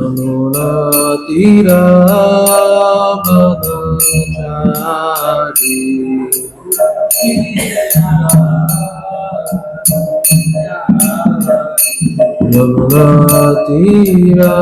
Yamunatira Manachari Yamunatira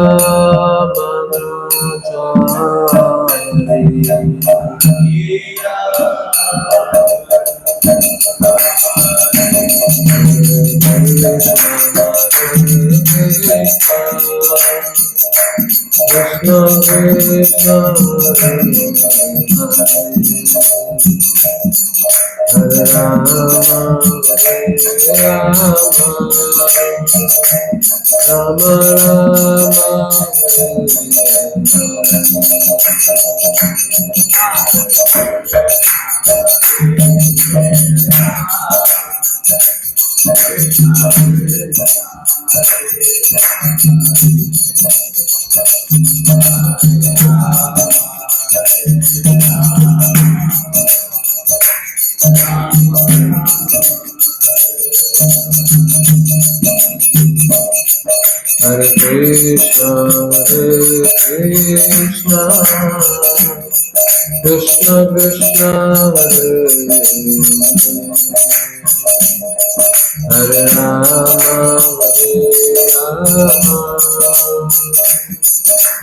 Krishna Krishna Hare Rama Hare Rama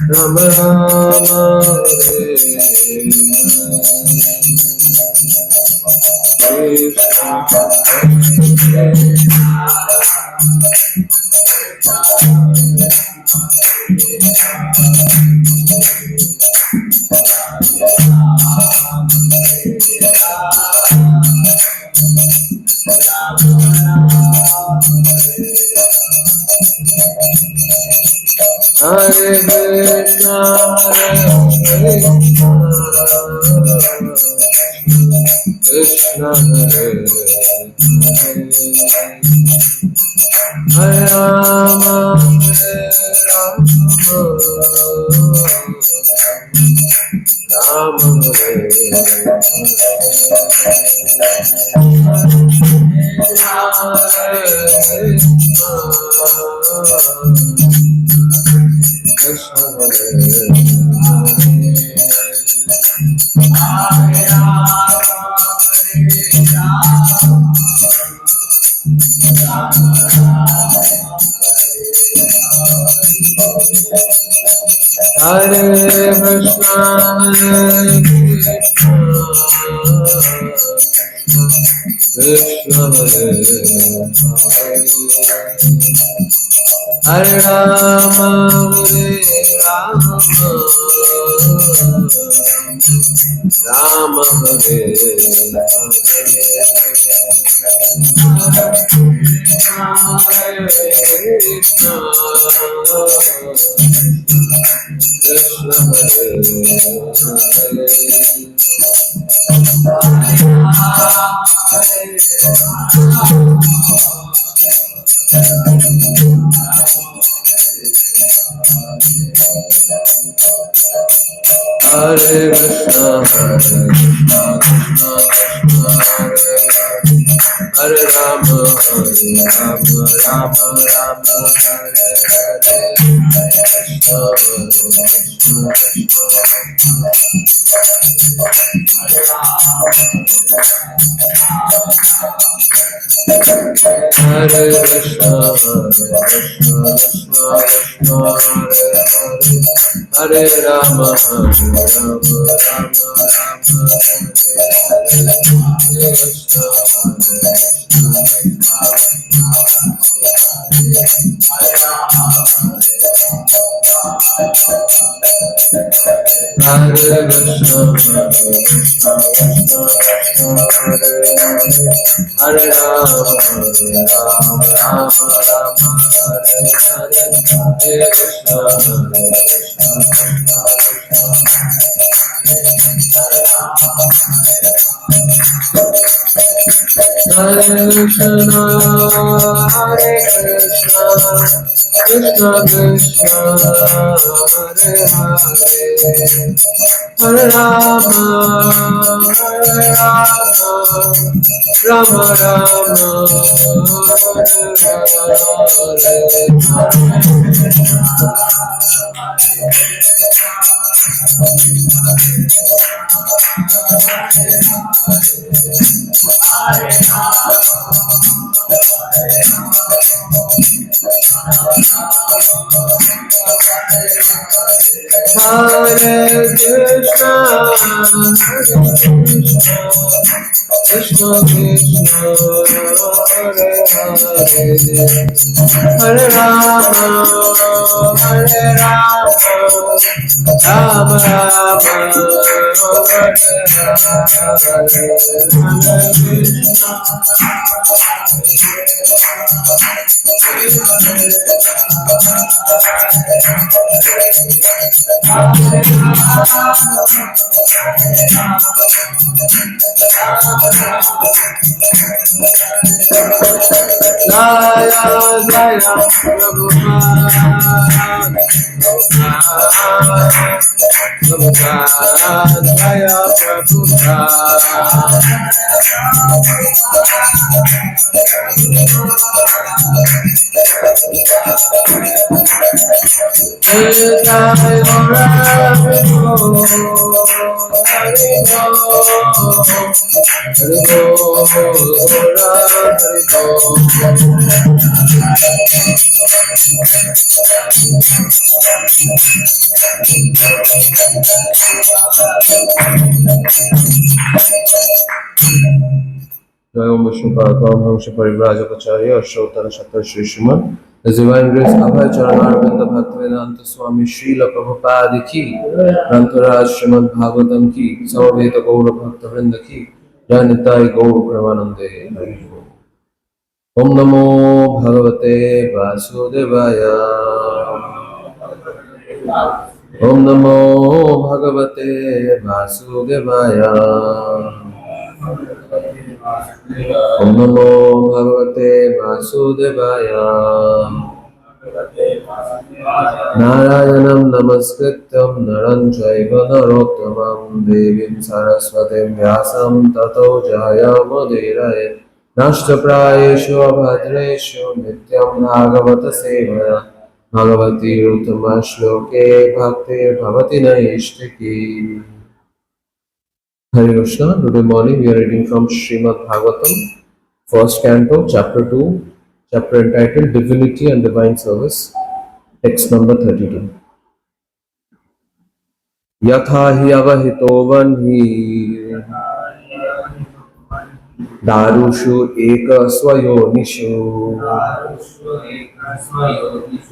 Rama Rama Hare Krishna Krishna Krishna Hare Hare Rama Rama Rama Hare Hare Krishna, Krishna Hare Hare Rama, Rama Hare Hare Krishna, Krishna Hare Hare Rama, Hare Rama, Rama Hare Krishna, Krishna Hare Hare Krishna, Hare Rama, Rama Rama, Hare Hare, Krishna Hare Krishna, Krishna Krishna, Hare Rama, Rama Rama, Hare Krishna. Hare Krishna, Krishna Krishna, Hare Rama, Rama Rama, Hare Hare, Hare Krishna, Hare Krishna, Hare Krishna, Krishna Krishna, Hare Hare, Hare Rama, Rama Rama, Hare Hare. Hare Krishna, Krishna Krishna, Hare Hare, Hare Rama, Hare Rama, Rama Rama, Hare Hare, Hare Krishna. Jaya Jaya Prabhupada, Prabhupada, Jaya Prabhupada. Jayom Vishnu Padam Hamsha Parivrajapacharya Ashottara Shatar Shri Sriman. His Divine Grace Abhay Charanarvinda Bhaktivedanta Swami Srila Prabhupada ki, Grantaraj Srimad Bhagavatam ki, Samaveta Gaura Bhaktivinoda ki, Janitai Gaur Premanande Hari Om. Om Namo Bhagavate Vasudevaya. Om Namo Bhagavate Vasudevaya. Om Namo Bhagavate Vasudevaya. Narayanam Namaskrityam Naram Chaiva Narottamam Devim Saraswatim Vyasam Tato Jayamudiraye Nashtaprayeshu Abhadreshu Nityam Bhagavata Sevaya Bhagavati Uttama Shloke Bhakti Bhavati Naishtiki. Hare Krishna. Today morning we are reading from Srimad Bhagavatam, first canto, chapter 2, chapter entitled Divinity and Divine Service, text number 32. Yatha hi avahito vanhi darushu eka swayonishu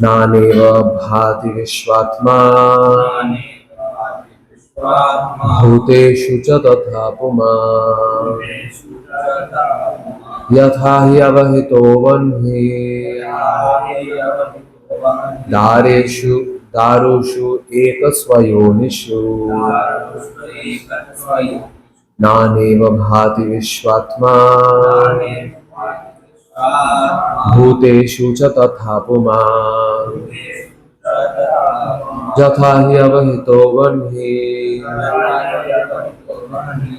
naneva bhati vishwatma bhuteshu cha tatha puma. Yatha hi avahito vanhi darushu ekasvayonishu naneva bhati vishwatma bhuteshu cha tatha puma. Yatha hi avahito vanhi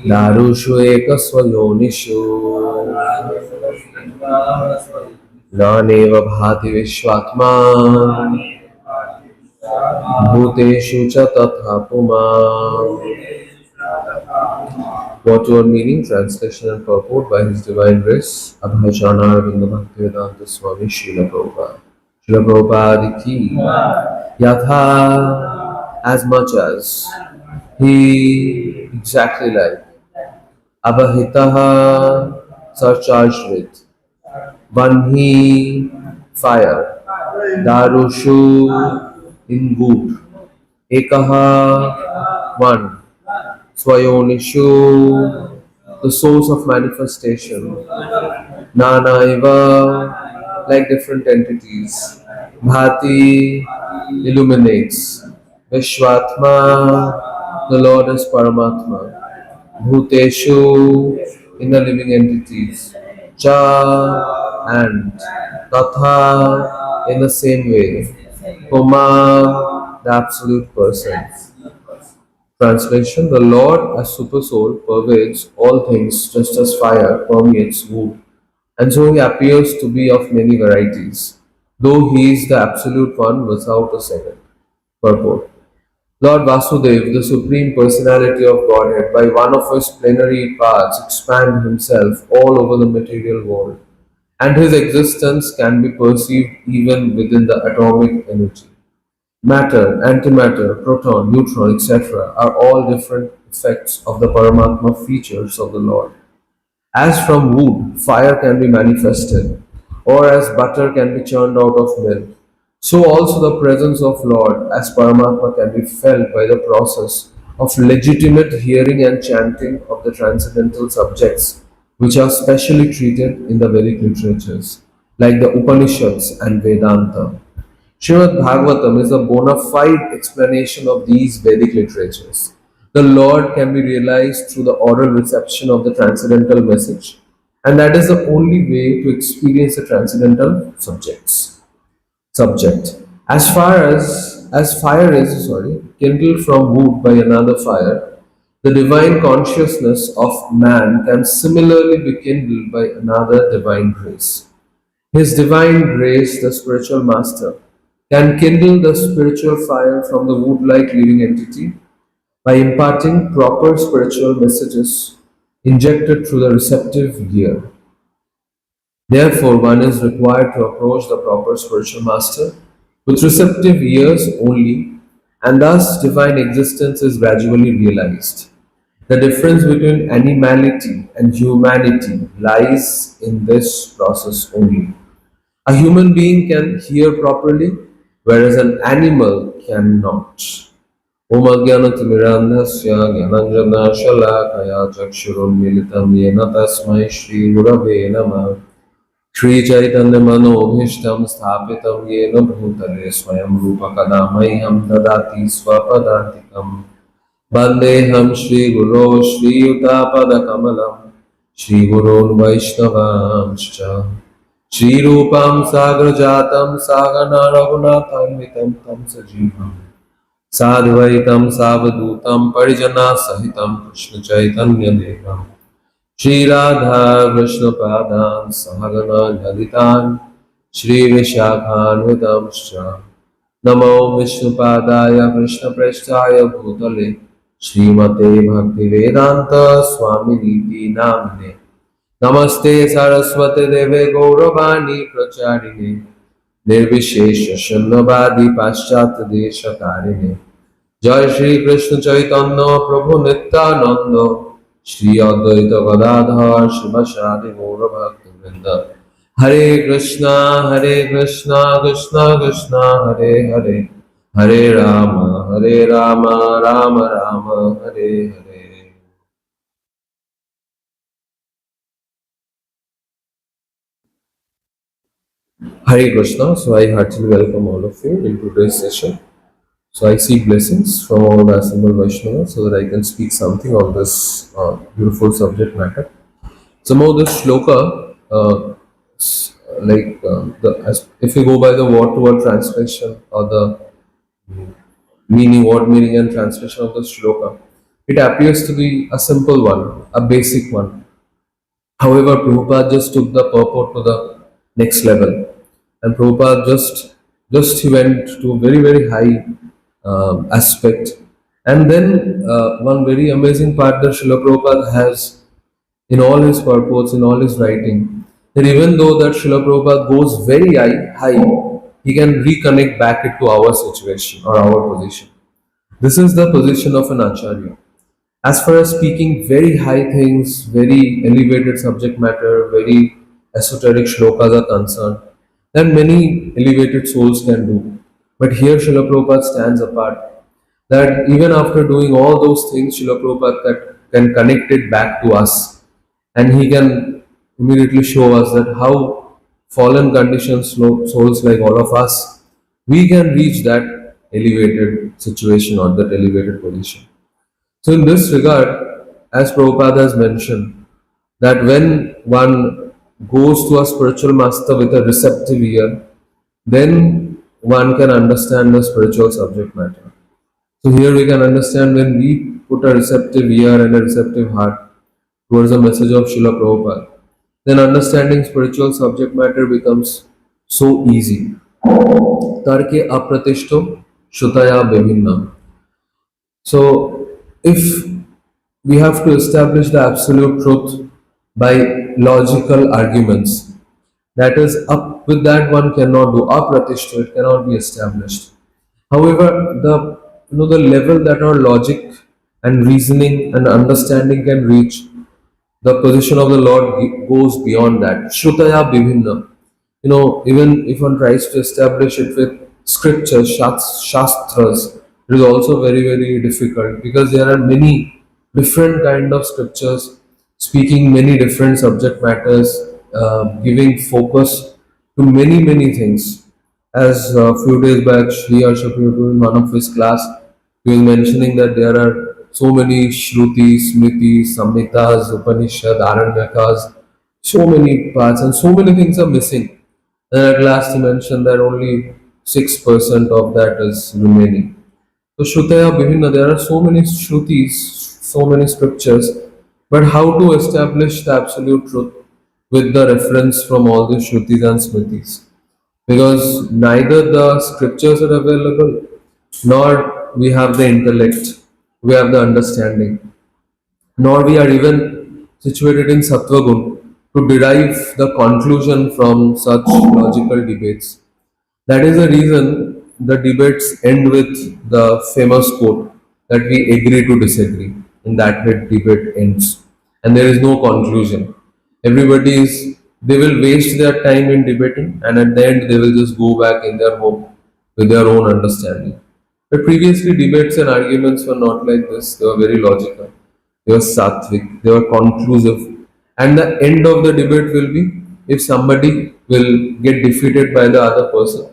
darushu ekasvayonishu naneva bhati vishwatma bhuteshu cha tatha puma. Word meaning, translation and purport by His Divine Grace Abhay Charanarvinda Bhaktivedanta Swami Srila Prabhupada. Srila Prabhupada ki. Yatha, as much as, he, exactly like, abhahitaha, surcharged with, banhi, fire, darushu, in wood, ekaha, one, swayonishu, the source of manifestation, nanaiva, like different entities, bhati, illuminates, vishwatma, the Lord is Paramatma, bhuteshu, in the living entities, cha, and tatha, in the same way, puma, the absolute person. Translation: the Lord as Supersoul pervades all things just as fire permeates wood, and so he appears to be of many varieties, though he is the Absolute One without a second. Purport. Lord Vasudev, the Supreme Personality of Godhead, by one of his plenary parts, expand himself all over the material world, and his existence can be perceived even within the atomic energy. Matter, antimatter, proton, neutron, etc., are all different effects of the Paramatma features of the Lord. As from wood, fire can be manifested, or as butter can be churned out of milk, so also the presence of Lord as Paramatma can be felt by the process of legitimate hearing and chanting of the transcendental subjects, which are specially treated in the Vedic literatures, like the Upanishads and Vedanta. Srimad Bhagavatam is a bona fide explanation of these Vedic literatures. The Lord can be realized through the oral reception of the transcendental message, and that is the only way to experience the transcendental subject. As fire is kindled from wood by another fire, the divine consciousness of man can similarly be kindled by another divine grace. His divine grace, the spiritual master, can kindle the spiritual fire from the wood-like living entity by imparting proper spiritual messages injected through the receptive ear. Therefore, one is required to approach the proper spiritual master with receptive ears only, and thus divine existence is gradually realized. The difference between animality and humanity lies in this process only. A human being can hear properly, whereas an animal cannot. Om Ajnanatimirandhasya Jnananjana Shalakaya Chakshurunmilitam Yena Tasmai Shri Gurave Namah Shri Chaitanya Manobhishtam Sthapitam Yena Bhutale Swayam Rupa Kadamaiham Dadati Swapadantikam Vandeham Shri Guru Shri Yuta Kamalam Shri Gurun Vaishnavamscha Shri Rupam Sagrajatam Sagana Raghunatham Tam Sajivam Sadvaitam Savadutam Parijana Sahitam Krishna Chaitanya Devam Shri Radha Krishna Padan Sahagana Lalitan Shri Vishakhanvitamscha Namo Vishnupadaya Krishna Presthaya Bhutale Srimate Bhakti Vedanta Swami Niti Namne Namaste Saraswate Deve Gauravani Pracharine Nirvishesha Shunnavadi Paschat Desha Karine Jai Shri Krishna Chaitanya Prabhu Nityananda Shri Advaita Gadadhar Shivasadi Gaura Bhakti Vrinda Hare Krishna Krishna Krishna Hare Hare Hare Rama Rama Rama Hare Hare. Hare Krishna. So I heartily welcome all of you in today's session. So I seek blessings from all the assembled Vaishnavas so that I can speak something on this beautiful subject matter. Somehow this shloka, if we go by the word-to-word translation or the word meaning and translation of the shloka, it appears to be a simple one, a basic one. However, Prabhupada just took the purport to the next level, and Prabhupada just he went to a very high aspect. And then one very amazing part that Srila Prabhupada has in all his purports, in all his writing, that even though that Srila Prabhupada goes very high, he can reconnect back it to our situation or our position. This is the position of an acharya. As far as speaking very high things, very elevated subject matter, very esoteric shlokas are concerned, then many elevated souls can do. But here Srila Prabhupada stands apart. That even after doing all those things, Srila Prabhupada can connect it back to us. And he can immediately show us that how fallen conditioned souls like all of us, we can reach that elevated situation or that elevated position. So in this regard, as Prabhupada has mentioned, that when one goes to a spiritual master with a receptive ear, then one can understand the spiritual subject matter. So here we can understand when we put a receptive ear and a receptive heart towards the message of Srila Prabhupada, then understanding spiritual subject matter becomes so easy. Tarke apratishto Shrutaya Bhivinna. So, if we have to establish the absolute truth by logical arguments, that is, up with that one cannot do. Apratishta, it cannot be established. However, the level that our logic and reasoning and understanding can reach, the position of the Lord goes beyond that. Shrutaya Bhivinna. Even if one tries to establish it with scriptures, shastras, it is also very, very difficult because there are many different kind of scriptures speaking many different subject matters, giving focus to many, many things. As a few days back, Sri Arshaprabhu in one of his class, he was mentioning that there are so many Shrutis, Smritis, Samhitas, Upanishad, Aranyakas, so many parts and so many things are missing. And at last he mentioned that only 6% of that is remaining. So Shrutaya Bhivinna, there are so many Shrutis, so many scriptures, but how to establish the absolute truth with the reference from all the Shrutis and Smritis? Because neither the scriptures are available, nor we have the intellect, we have the understanding, nor we are even situated in Sattva Gun to derive the conclusion from such logical debates. That is the reason the debates end with the famous quote that we agree to disagree, and that the debate ends. And there is no conclusion. They will waste their time in debating, and at the end, they will just go back in their home with their own understanding. But previously, debates and arguments were not like this, they were very logical, they were sattvic, they were conclusive. And the end of the debate will be if somebody will get defeated by the other person,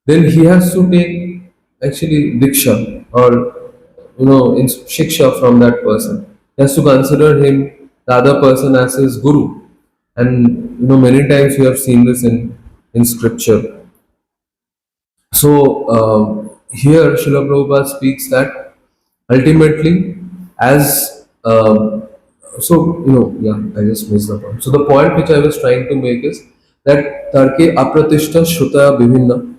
then he has to take actually diksha or shiksha from that person. He has to consider him, the other person, as his guru. And many times we have seen this in scripture. So here Srila Prabhupada speaks that ultimately, as yeah, I just missed the point. So the point which I was trying to make is that Tarke Apratishta Shruta Bhivinna.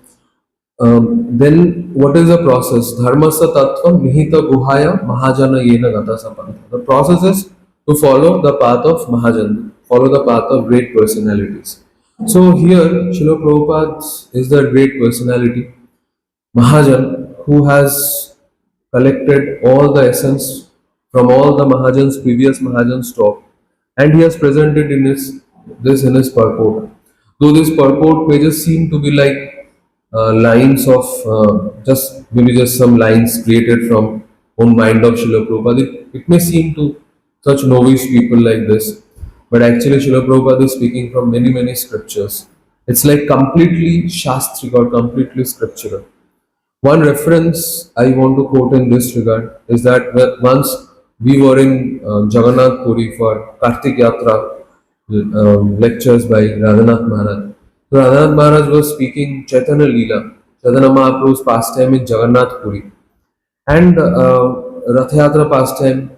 Then what is the process? Dharmasa Tattva Nihita Guhaya Mahajana Yena Gata Sapanta. The process is to follow the path of Mahajan, follow the path of great personalities. So here, Srila Prabhupada is the great personality, Mahajan, who has collected all the essence from all the Mahajans, previous Mahajans talk, and he has presented in his purport. Though this purport may just seem to be like lines of just maybe just some lines created from own mind of Srila Prabhupada. It may seem to such novice people like this, but actually Srila Prabhupada is speaking from many, many scriptures. It's like completely shastric or completely scriptural. One reference I want to quote in this regard is that once we were in Jagannath Puri for Kartik Yatra lectures by Radhanath Maharaj. So Radhanath Maharaj was speaking Chaitanya Leela, Chaitanya Mahaprabhu's pastime in Jagannath Puri, and Rath Yatra pastime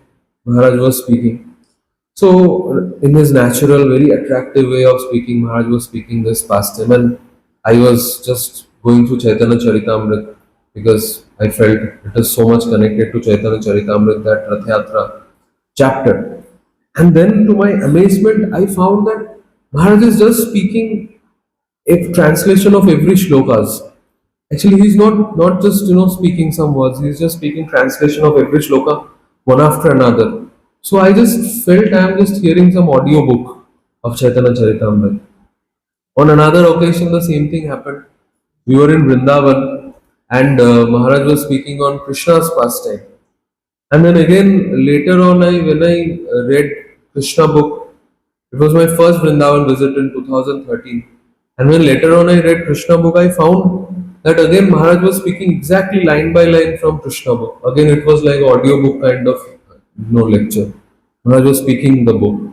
Maharaj was speaking. So, in his natural, very attractive way of speaking, Maharaj was speaking this pastime, and I was just going through Chaitanya Charitamrita because I felt it is so much connected to Chaitanya Charitamrita, that Rath Yatra chapter. And then, to my amazement, I found that Maharaj is just speaking a translation of every shlokas. Actually, he's not just speaking some words. He's just speaking translation of every shloka one after another. So I just felt I am just hearing some audio book of Chaitanya Charitamrita. On another occasion, the same thing happened. We were in Vrindavan, and Maharaj was speaking on Krishna's pastime. And then again later on, when I read Krishna book, it was my first Vrindavan visit in 2013. And when later on I read Krishna book, I found that again Maharaj was speaking exactly line by line from Krishna book. Again, it was like audio book kind of lecture. Maharaj was speaking the book.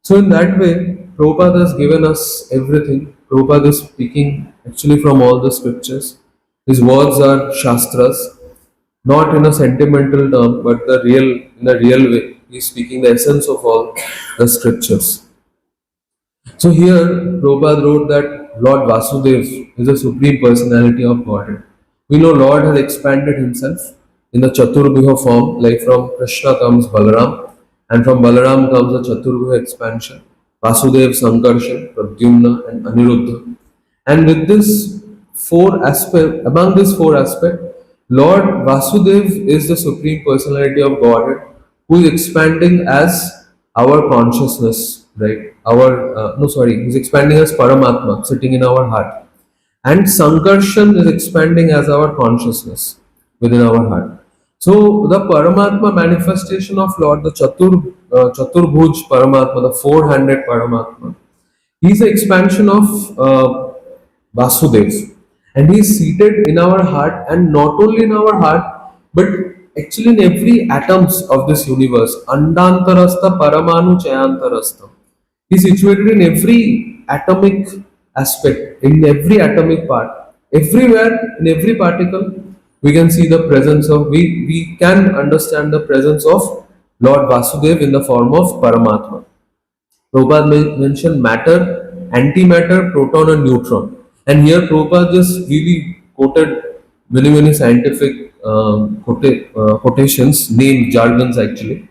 So in that way, Prabhupada has given us everything. Prabhupada is speaking actually from all the scriptures. His words are shastras, not in a sentimental term, but in a real way. He is speaking the essence of all the scriptures. So here, Prabhupada wrote that Lord Vasudev is a supreme personality of Godhead. We know Lord has expanded himself in the Chaturbhuja form, like from Krishna comes Balaram, and from Balaram comes the Chaturbhuja expansion, Vasudev, Sankarshan, Pradyumna, and Aniruddha. And with this four aspect, among these four aspects, Lord Vasudev is the supreme personality of Godhead who is expanding as our consciousness, right? He's expanding as Paramatma, sitting in our heart. And Sankarshan is expanding as our consciousness within our heart. So the Paramatma manifestation of Lord, the Chaturbhuj Paramatma, the four-handed Paramatma, he is the expansion of Vasudev, and he is seated in our heart, and not only in our heart, but actually in every atoms of this universe. Andantarastha Paramanu Chayantarastha. He is situated in every atomic aspect, in every atomic part, everywhere, in every particle. We can see the presence of, we can understand the presence of Lord Vasudev in the form of Paramatma. Prabhupada mentioned matter, antimatter, proton, and neutron. And here Prabhupada just really quoted many scientific quotations, named jargons actually.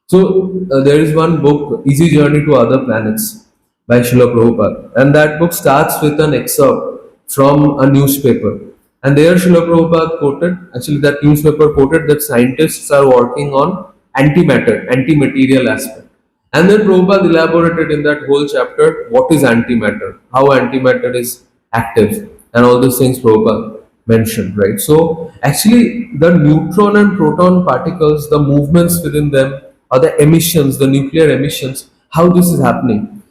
So there is one book, Easy Journey to Other Planets by Srila Prabhupada. And that book starts with an excerpt from a newspaper. And there Srila Prabhupada quoted, actually that newspaper quoted that scientists are working on antimatter, anti-material aspect. And then Prabhupada elaborated in that whole chapter what is antimatter, how antimatter is active, and all these things Prabhupada mentioned, right? So, actually, the neutron and proton particles, the movements within them, or the emissions, the nuclear emissions, how this is happening.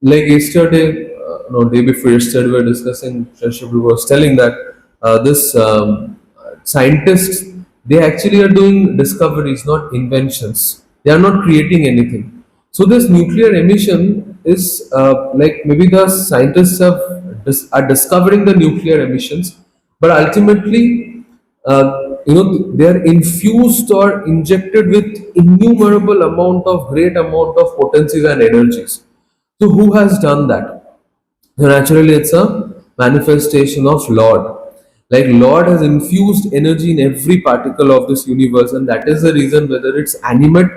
Like yesterday, no, day before yesterday, we were discussing, Shashabhu was telling that this scientists, they actually are doing discoveries, not inventions. They are not creating anything. So this nuclear emission is like maybe the scientists are discovering the nuclear emissions, but ultimately, they are infused or injected with innumerable amount of great amount of potencies and energies. So who has done that? So naturally, it's a manifestation of Lord. Like Lord has infused energy in every particle of this universe, and that is the reason whether it's animate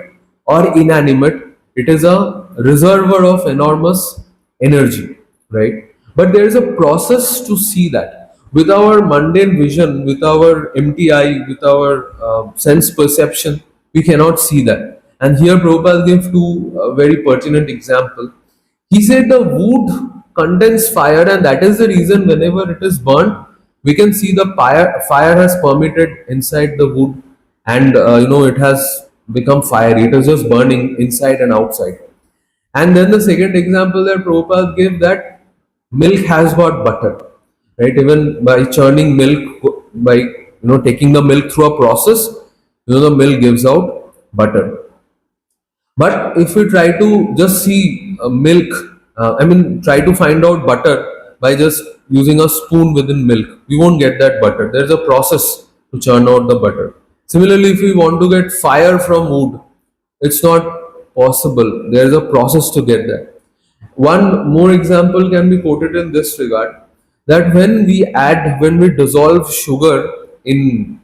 or inanimate, it is a reservoir of enormous energy, right? But there is a process to see that. With our mundane vision, with our MTI, with our sense perception, we cannot see that. And here Prabhupada gave two very pertinent examples. He said the wood contains fire, and that is the reason whenever it is burnt, we can see the fire has permeated inside the wood, and it has become fiery. It is just burning inside and outside. And then the second example that Prabhupada gave, that milk has got butter, right? Even by churning milk, by taking the milk through a process, the milk gives out butter. But if we try to just see milk, try to find out butter by just using a spoon within milk, we won't get that butter. There's a process to churn out the butter. Similarly, if we want to get fire from wood, it's not possible. There's a process to get that. One more example can be quoted in this regard, that when we dissolve sugar in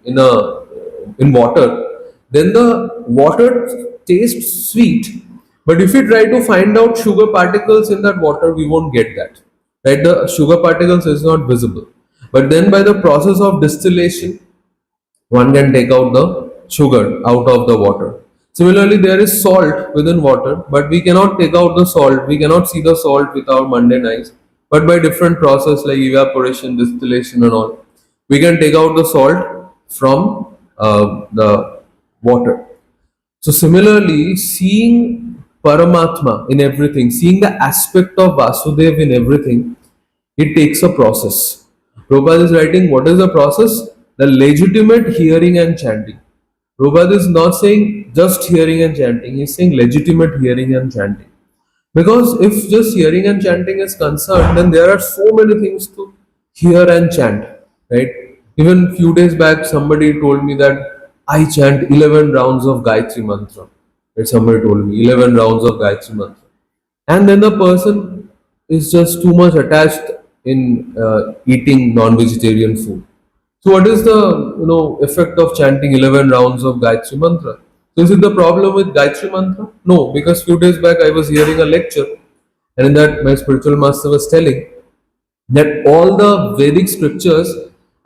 water, then the water tastes sweet. But if we try to find out sugar particles in that water, we won't get that. Right? The sugar particles is not visible. But then by the process of distillation, one can take out the sugar out of the water. Similarly, there is salt within water, but we cannot take out the salt. We cannot see the salt with our mundane eyes. But by different process like evaporation, distillation, and all, we can take out the salt from the water. So similarly, seeing Paramatma in everything, seeing the aspect of Vasudev in everything, it takes a process. Prabhupada is writing, what is the process? The legitimate hearing and chanting. Prabhupada is not saying just hearing and chanting, he is saying legitimate hearing and chanting. Because if just hearing and chanting is concerned, then there are so many things to hear and chant, right? Even few days back, somebody told me that I chant 11 rounds of Gayatri Mantra. Right? Somebody told me 11 rounds of Gayatri Mantra. And then the person is just too much attached in eating non-vegetarian food. So what is the effect of chanting 11 rounds of Gayatri Mantra? So is it the problem with Gayatri Mantra? No, because few days back I was hearing a lecture, and in that my spiritual master was telling that all the Vedic scriptures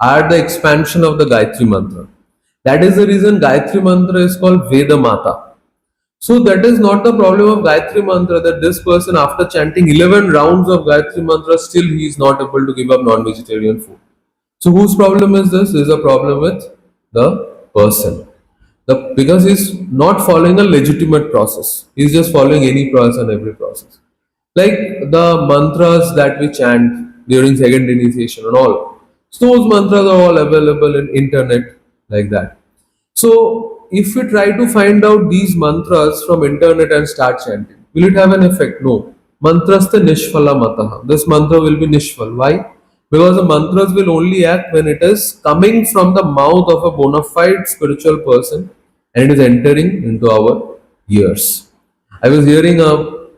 are the expansion of the Gayatri Mantra. That is the reason Gayatri Mantra is called Veda Mata. So that is not the problem of Gayatri Mantra, that this person after chanting 11 rounds of Gayatri Mantra still he is not able to give up non-vegetarian food. So whose problem is this? This is a problem with the person. Because he's not following a legitimate process. He's just following any process and every process. Like the mantras that we chant during second initiation and all. So those mantras are all available in internet like that. So if we try to find out these mantras from internet and start chanting, will it have an effect? No. Mantraste nishphala mataha. This mantra will be nishphal. Why? Because the mantras will only act when it is coming from the mouth of a bona fide spiritual person and it is entering into our ears. I was hearing a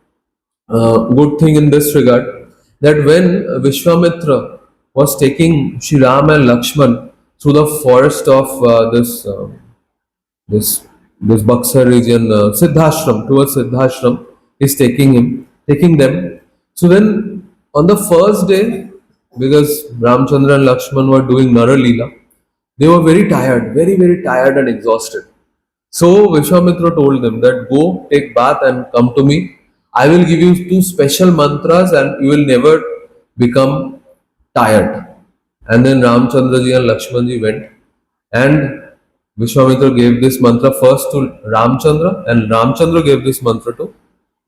good thing in this regard, that when Vishwamitra was taking Shri Ram and Lakshman through the forest of this this Baksar region, Siddhashram, towards Siddhashram, is taking them. So then on the first day, because Ramchandra and Lakshman were doing Naralila, they were very tired, very tired and exhausted. So Vishwamitra told them that go take bath and come to me. I will give you two special mantras and you will never become tired. And then Ramchandraji and Lakshmanji went, and Vishwamitra gave this mantra first to Ramchandra and Ramchandra gave this mantra to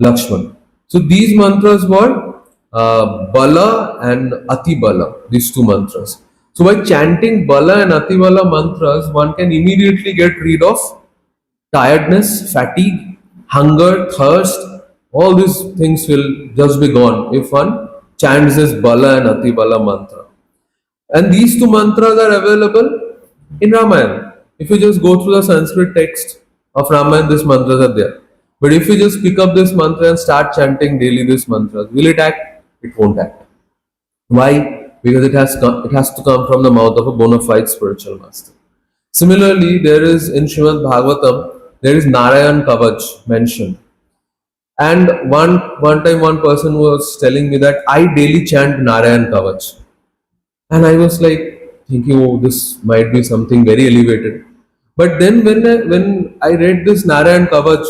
Lakshman. So these mantras were Bala and Ati Bala, these two mantras. So by chanting Bala and Ati Bala mantras, one can immediately get rid of tiredness, fatigue, hunger, thirst. All these things will just be gone if one chants this Bala and Ati Bala mantra. And these two mantras are available in Ramayana. If you just go through the Sanskrit text of Ramayana, these mantras are there. But if you just pick up this mantra and start chanting daily these mantras, will it act? It won't act. Why? Because it has to come from the mouth of a bona fide spiritual master. Similarly, there is in Srimad Bhagavatam, there is Narayan Kavach mentioned. And one time one person was telling me that I daily chant Narayan Kavach. And I was like thinking, oh, this might be something very elevated. But then when I read this Narayan Kavach,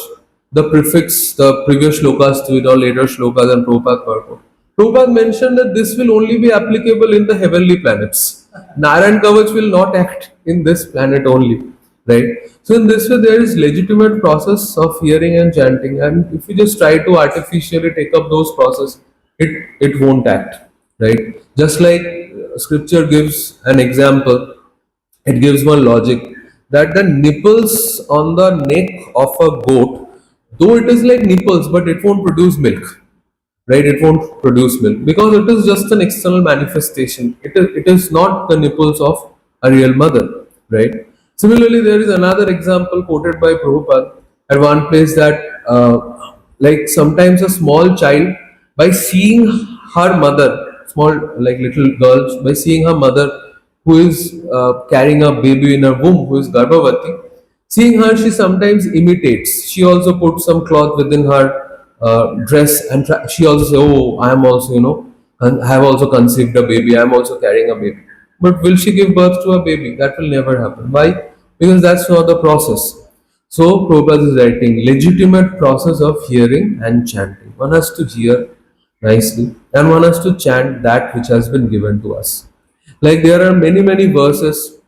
the prefix, the previous shlokas to it or later shlokas and Prabhupada purport, Prabhupada mentioned that this will only be applicable in the heavenly planets. Narayan Kavach will not act in this planet only, right? So in this way, there is legitimate process of hearing and chanting, and if you just try to artificially take up those processes, it won't act, right? Just like Scripture gives an example, it gives one logic that the nipples on the neck of a goat, though it is like nipples, but it won't produce milk, right? It won't produce milk because it is just an external manifestation. It is not the nipples of a real mother, right? Similarly, there is another example quoted by Prabhupada at one place that like sometimes a small child, by seeing her mother, small like little girls, by seeing her mother who is carrying a baby in her womb, who is Garbhavati, seeing her, she sometimes imitates. She also puts some cloth within her dress, and she also say, "Oh, I am also, and I have also conceived a baby. I am also carrying a baby." But will she give birth to a baby? That will never happen. Why? Because that's not the process. So Prabhupada is writing legitimate process of hearing and chanting. One has to hear nicely, and one has to chant that which has been given to us. Like there are many verses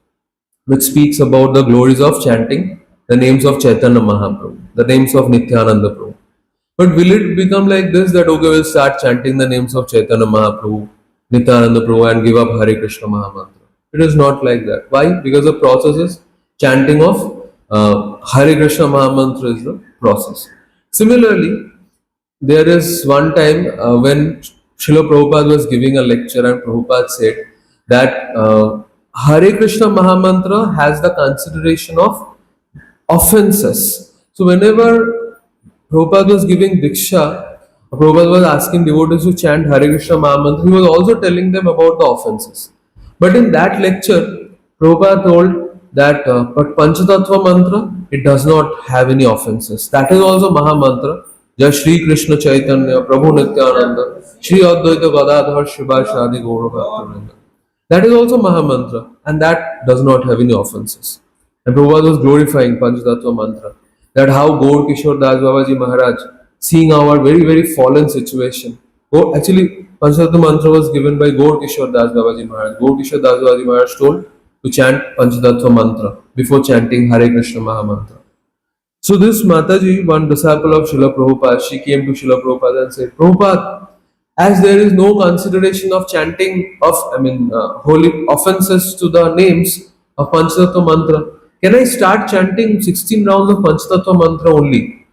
which speaks about the glories of chanting the names of Chaitanya Mahaprabhu, the names of Nityananda Prabhu. But will it become like this that okay, we'll start chanting the names of Chaitanya Mahaprabhu, Nityananda Prabhu and give up Hare Krishna Mahamantra? It is not like that. Why? Because the process is chanting of Hare Krishna Mahamantra is the process. Similarly, there is one time when Srila Prabhupada was giving a lecture and Prabhupada said that Hare Krishna Mahamantra has the consideration of offenses. So whenever Prabhupada was giving Diksha, Prabhupada was asking devotees to chant Hare Krishna Mahamantra, he was also telling them about the offenses. But in that lecture, Prabhupada told that, but Panchatattva mantra, it does not have any offenses. That is also Maha Mantra. Jai Shri Krishna Chaitanya, Prabhu Nityananda, Shri Advaita Gadadhar Shiva Shadi Gaura Bhaktivinoda. That is also Maha Mantra, and that does not have any offenses. And Prabhupada was glorifying Panchatattva mantra. That how Gaur Kishore Das Babaji Maharaj, seeing our very, very fallen situation. Actually, Panchatattva mantra was given by Gaur Kishore Das Babaji Maharaj. Gaur Kishore Das Babaji Maharaj told to chant Panchatattva mantra before chanting Hare Krishna Maha Mantra. So this Mataji, one disciple of Srila Prabhupada, she came to Srila Prabhupada and said, Prabhupada, as there is no consideration of chanting of, holy offenses to the names of Panchatattva mantra, can I start chanting 16 rounds of Panchatattva mantra only?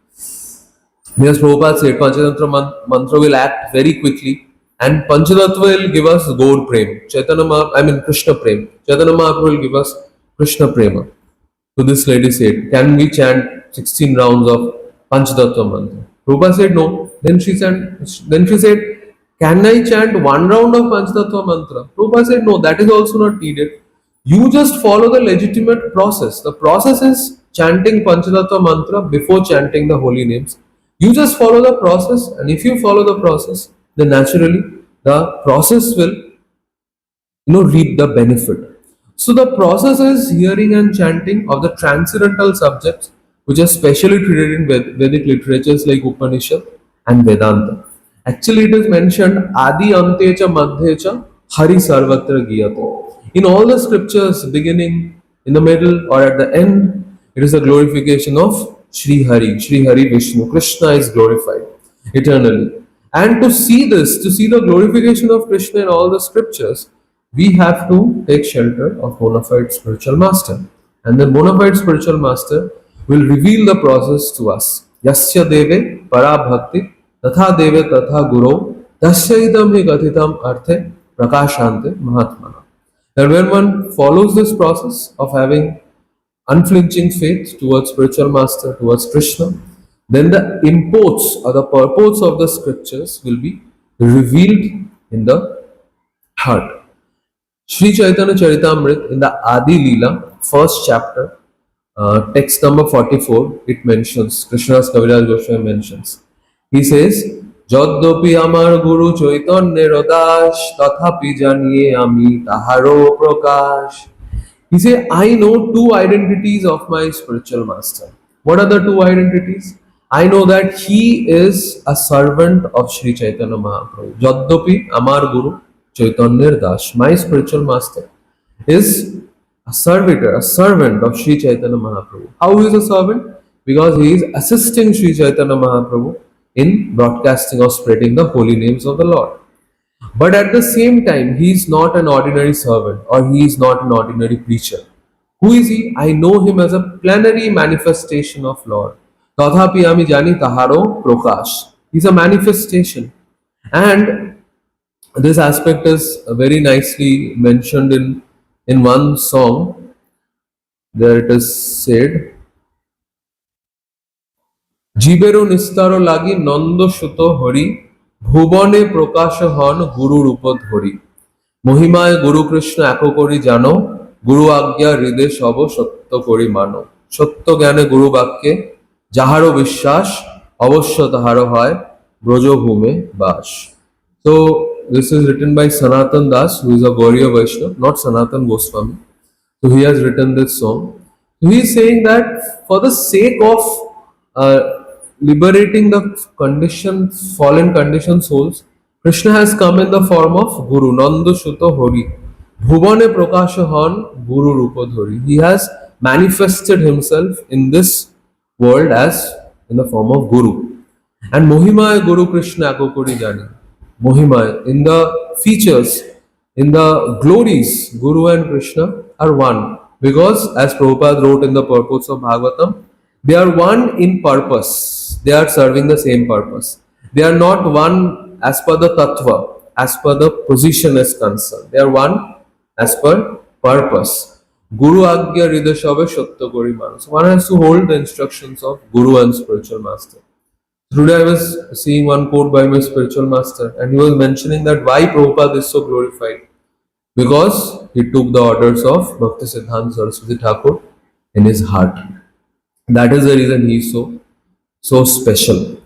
Because Prabhupada said Panchatattva mantra will act very quickly and Panchatattva will give us Gaur Prem. Krishna Prem. Chaitanya Mahaprabhu will give us Krishna Prema. So this lady said, can we chant 16 rounds of Panchatattva mantra? Prabhupada said no. Then she said, can I chant one round of Panchatattva mantra? Prabhupada said no, that is also not needed. You just follow the legitimate process. The process is chanting Panchatattva mantra before chanting the holy names. You just follow the process, and if you follow the process, then naturally the process will reap the benefit. So the process is hearing and chanting of the transcendental subjects which are specially treated in Vedic literatures like Upanishad and Vedanta. Actually, it is mentioned Adi Antecha Madhyecha Hari Sarvatra Giyate. In all the scriptures, beginning, in the middle, or at the end, it is a glorification of Sri Hari Vishnu. Krishna is glorified eternally. And to see this, to see the glorification of Krishna in all the scriptures, we have to take shelter of bona fide spiritual master. And the bona fide spiritual master will reveal the process to us. Yasya deve para bhakti tatha deve tatha guru tasya idam hi gathitam arthe prakashante mahatmana. That when one follows this process of having unflinching faith towards spiritual master, towards Krishna, then the imports or the purports of the scriptures will be revealed in the heart. Sri Chaitanya Charitamrita in the Adi Leela, first chapter, text number 44, it mentions, Krishna's Kaviraj Goswami mentions, he says, যদ্যপি আমার গুরু চৈতন্যের দাস তথাপি জানিয়ে আমি তাহারও প্রকাশ. He said, I know two identities of my spiritual master. What are the two identities? I know that he is a servant of Sri Chaitanya Mahaprabhu. Jaddopi amar guru Chaitanya Das. My spiritual master is a servitor, a servant of Sri Chaitanya Mahaprabhu. How is a servant? Because he is assisting Sri Chaitanya Mahaprabhu in broadcasting or spreading the holy names of the Lord. But at the same time, he is not an ordinary servant or he is not an ordinary preacher. Who is he? I know him as a plenary manifestation of Lord. Tathapi ami jani taharo prakash. He is a manifestation. And this aspect is very nicely mentioned in one song. There it is said, জীবেরও নিস্তার লাগি নন্দ সুত হরি ভুবনে প্রকাশ হন গুরু রূপ ধরি মহিমায় গুরু কৃষ্ণ এক করি জানো গুরু আজ্ঞা হৃদয় সব সত্য করি মানো সত্য জ্ঞানে গুরু বাক্যে যাহারও বিশ্বাস অবশ্য তাহারও হয় ব্রজভূমে বাস. So this is written by Sanatan Das, who is a Gauriya Vaishnava, not Sanatan Goswami. So he has written this song. So he is saying that for the sake of liberating the fallen conditioned souls, Krishna has come in the form of Guru, Nanda Shuta Hori. Bhuvane Prakasha Han Guru Rupa Dhori. He has manifested himself in this world as in the form of Guru. And Mohimaya Guru Krishna Akokori Jani. Mohimaya, in the features, in the glories, Guru and Krishna are one. Because as Prabhupada wrote in the purports of Bhagavatam, they are one in purpose. They are serving the same purpose. They are not one as per the tattva, as per the position is concerned. They are one as per purpose. Guru Agya Hridaya Sabha Satya Kori Mano. So one has to hold the instructions of Guru and spiritual master. Today I was seeing one quote by my spiritual master, and he was mentioning that why Prabhupada is so glorified. because he took the orders of Bhakti Siddhanta Saraswati Thakur in his heart. That is the reason he is so special.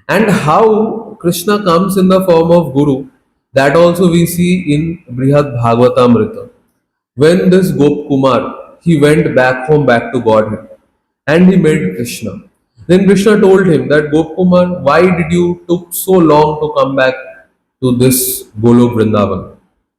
And how Krishna comes in the form of Guru, that also we see in Brihad Bhagavatamrita. When this Gop Kumar, he went back home, back to Godhead, and he met Krishna. Then Krishna told him that Gop Kumar, why did you took so long to come back to this Golok Vrindavan?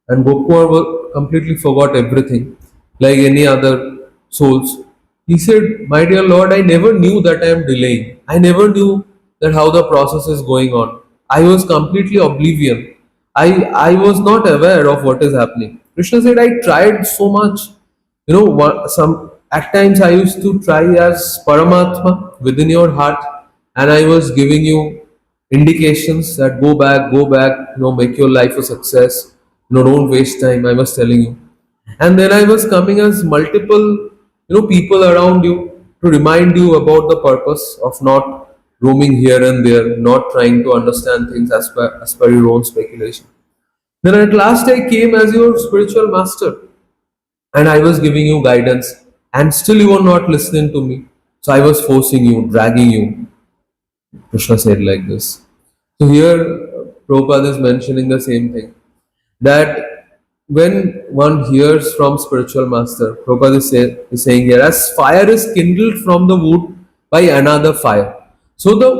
And Gop Kumar completely forgot everything, like any other souls. He said, "My dear Lord, I never knew that I am delaying. I never knew that how the process is going on. I was completely oblivion. I was not aware of what is happening." Krishna said, "I tried so much. Some at times I used to try as Paramatma within your heart, and I was giving you indications that go back, make your life a success. Don't waste time. I was telling you, and then I was coming as multiple, people around you to remind you about the purpose of not roaming here and there, not trying to understand things as per your own speculation. Then at last I came as your spiritual master, and I was giving you guidance, and still you were not listening to me. So I was forcing you, dragging you." Krishna said like this. So here Prabhupada is mentioning the same thing, that when one hears from spiritual master, Prabhupada is saying here, as fire is kindled from the wood by another fire. So the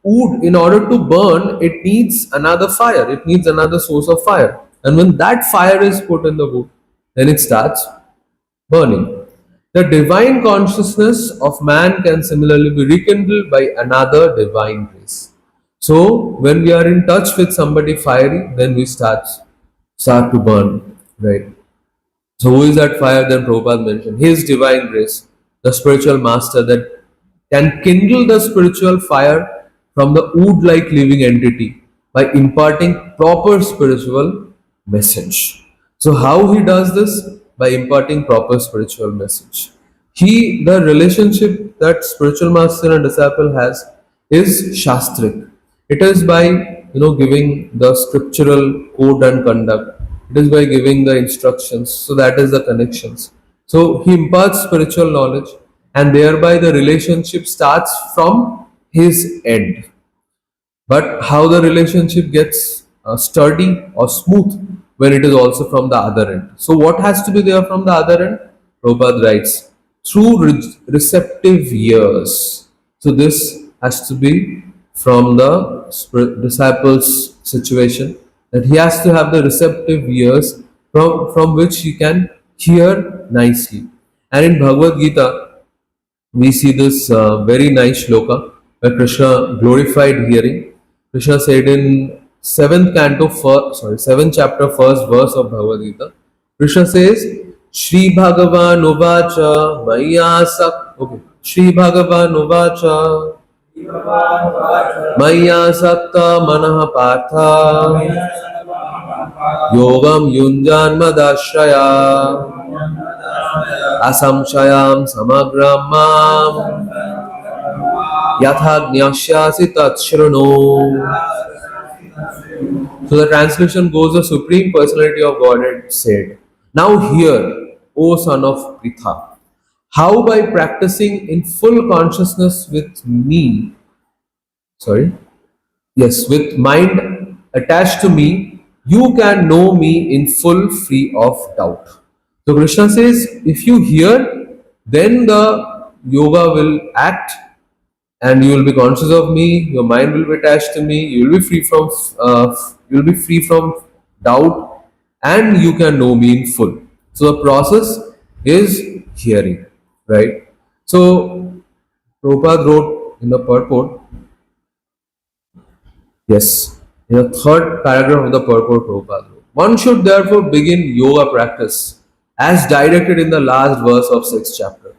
wood, in order to burn, it needs another fire, it needs another source of fire. And when that fire is put in the wood, then it starts burning. The divine consciousness of man can similarly be rekindled by another divine grace. So when we are in touch with somebody fiery, then we start to burn, right? So who is that fire? Then Prabhupada mentioned his divine grace, the spiritual master that can kindle the spiritual fire from the wood-like living entity by imparting proper spiritual message. So how he does this? By imparting proper spiritual message. The relationship that spiritual master and disciple has is shastric. It is by giving the scriptural code and conduct. It is by giving the instructions. So that is the connections. So he imparts spiritual knowledge, and thereby the relationship starts from his end. But how the relationship gets sturdy or smooth when it is also from the other end. So what has to be there from the other end? Prabhupada writes, through receptive ears. So this has to be from the disciple's situation, that he has to have the receptive ears from which he can hear nicely. And in Bhagavad Gita, we see this very nice shloka where Krishna glorified hearing. Krishna said in seventh chapter, first verse of Bhagavad Gita, Krishna says, Shri Bhagavan Uvacha Maya Sak. Okay. Shri Bhagavan Uvacha Maya Sakta Manaha Partha Yogam Yunjan Madashraya Asamshayam Samagram Mam Yatha Gnashyasi Tat Shrano. So the translation goes, the Supreme Personality of Godhead said, now hear, O son of Pritha, how by practicing in full consciousness with me, with mind attached to me, you can know me in full, free of doubt. So Krishna says, if you hear, then the yoga will act, and you will be conscious of me. Your mind will be attached to me. You will be free from doubt, and you can know me in full. So the process is hearing, right? So Prabhupada wrote in the purport. Yes, in the third paragraph of the purport, Prabhupada wrote, one should therefore begin yoga practice as directed in the last verse of 6th chapter.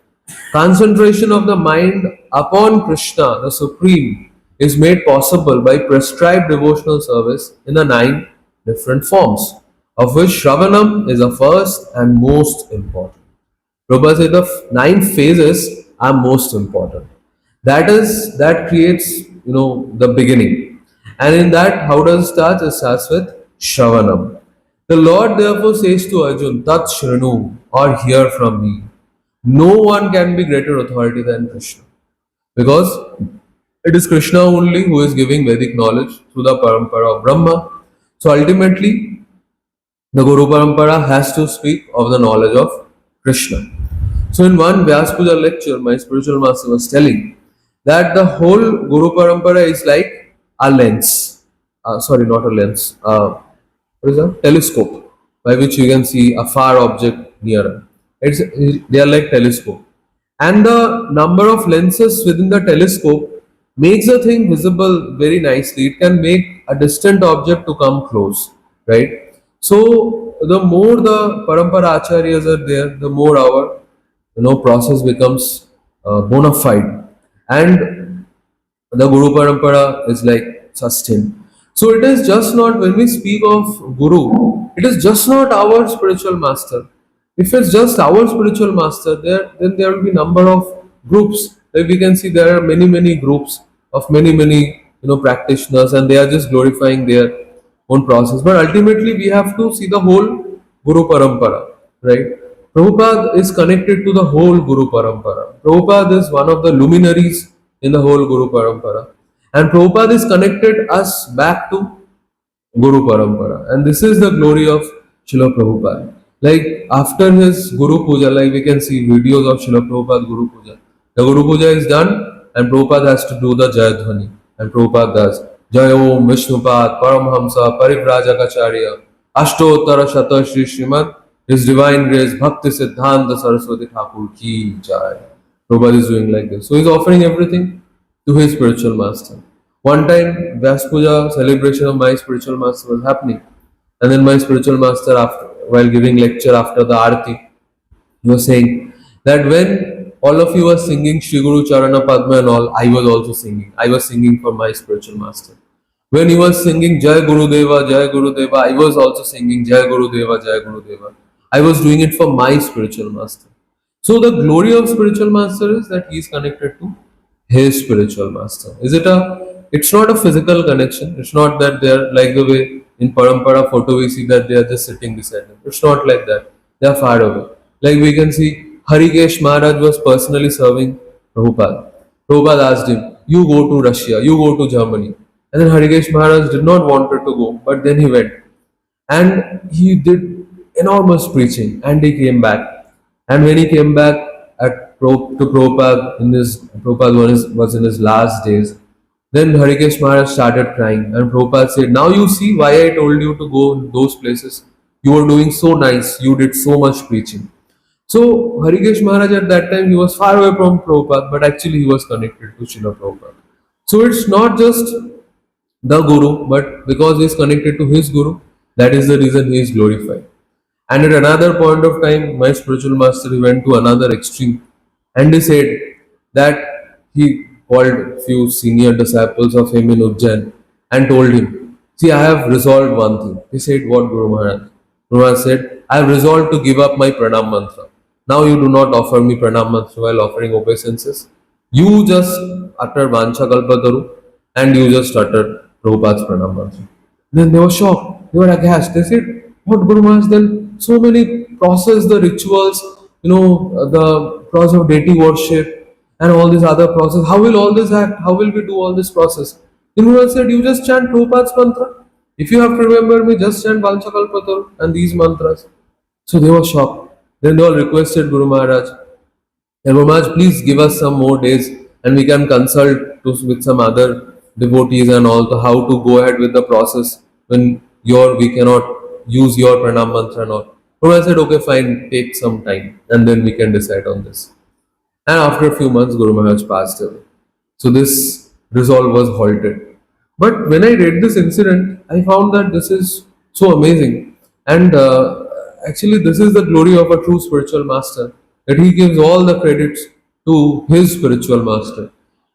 Concentration of the mind upon Krishna, the Supreme, is made possible by prescribed devotional service in the 9 different forms, of which Shravanam is the first and most important. Prabhupada said the 9 phases are most important. That creates the beginning. And in that, how does it start? It starts with Shravanam. The Lord therefore says to Arjun, Tat Shranu, or hear from me. No one can be greater authority than Krishna. Because it is Krishna only who is giving Vedic knowledge through the Parampara of Brahma. So ultimately, the Guru Parampara has to speak of the knowledge of Krishna. So in one Vyas Puja lecture, my spiritual master was telling that the whole Guru Parampara is like a lens. Sorry, not a lens. What is that? Telescope, by which you can see a far object nearer. It's they are like telescope, and the number of lenses within the telescope makes the thing visible very nicely. It can make a distant object to come close, right? So the more the parampara acharyas are there, the more our process becomes bona fide, and the Guru Parampara is like sustained. So it is just not when we speak of Guru, it is just not our spiritual master. If it's just our spiritual master, then there will be number of groups. Like we can see there are many groups of many practitioners, and they are just glorifying their own process. But ultimately, we have to see the whole Guru Parampara, right? Prabhupada is connected to the whole Guru Parampara. Prabhupada is one of the luminaries in the whole Guru Parampara. And Prabhupada is connected us back to Guru Parampara. And this is the glory of Srila Prabhupada. Like after his Guru Puja, like we can see videos of Srila Prabhupada Guru Puja. The Guru Puja is done and Prabhupada has to do the Jayadhwani. And Prabhupada does Jai Om Vishnupad Paramhamsa Parivrajagacharya Ashtottara Shata Shri Srimad His Divine Grace Bhakti Siddhanta Saraswati Thakur Ki Jai. Prabhupada is doing like this. So he's offering everything to his spiritual master. One time, Vyas Puja celebration of my spiritual master was happening, and then my spiritual master, while giving lecture after the Arati, he was saying that when all of you were singing Shri Guru Charana Padma and all, I was also singing. I was singing for my spiritual master. When he was singing Jai Guru Deva, I was also singing Jai Guru Deva, Jai Guru Deva. I was doing it for my spiritual master. So the glory of spiritual master is that he is connected to his spiritual master. It's not a physical connection. It's not that they are like the way in Parampara photo we see that they are just sitting beside him. It's not like that. They are far away. Like we can see Harikesh Maharaj was personally serving Prabhupada. Prabhupada asked him, you go to Russia, you go to Germany. And then Harikesh Maharaj did not wanted to go, but then he went. And he did enormous preaching and he came back. And when he came back to Prabhupada, Prabhupada was in his last days, then Harikesh Maharaj started crying and Prabhupada said, now you see why I told you to go in those places. You were doing so nice, you did so much preaching. So Harikesh Maharaj at that time, he was far away from Prabhupada, but actually he was connected to Srila Prabhupada. So it's not just the Guru, but because he is connected to his Guru, that is the reason he is glorified. And at another point of time, my spiritual master he went to another extreme and he said that he called few senior disciples of him in Ujjain and told him, see, I have resolved one thing. He said, what Guru Maharaj? Guru Maharaj said, I have resolved to give up my pranam mantra. Now you do not offer me pranam mantra while offering obeisances. You just utter Vancha Kalpataru and you just utter Prabhupada's pranam mantra. Then they were shocked. They were aghast. They said, what Guru Maharaj? Then so many process, the rituals, the process of deity worship and all these other process. How will all this act? How will we do all this process? Then Guru Maharaj said, you just chant Prabhupada's mantra. If you have to remember me, just chant Vancha Kalpataru and these mantras. So they were shocked. Then they all requested Guru Maharaj, and Guru Maharaj, please give us some more days and we can consult with some other devotees and all to how to go ahead with the process when we cannot use your pranam mantra and all. Guru Maharaj said, okay, fine, take some time and then we can decide on this. And after a few months, Guru Maharaj passed away. So this resolve was halted. But when I read this incident, I found that this is so amazing. And actually, this is the glory of a true spiritual master, that he gives all the credits to his spiritual master.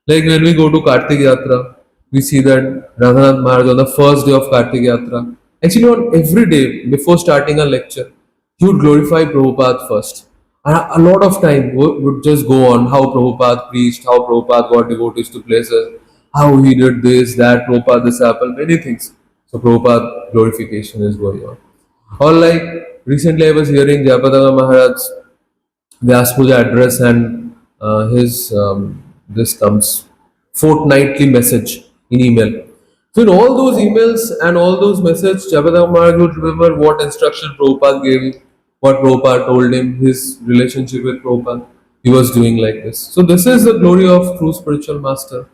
Like when we go to Kartik Yatra, we see that Radhanath Maharaj on the first day of Kartik Yatra, actually on every day before starting a lecture, he would glorify Prabhupada first. And a lot of time would just go on how Prabhupada preached, how Prabhupada got devotees to places, how he did this, that, Prabhupada disciple, many things. So Prabhupada glorification is going on. Or like recently I was hearing Japa Maharaj's Vyas Puja address, and his this comes fortnightly message in email. So in all those emails and all those messages, Japa Maharaj would remember what instruction Prabhupada gave him, what Prabhupada told him, his relationship with Prabhupada. He was doing like this. So this is the glory of true spiritual master,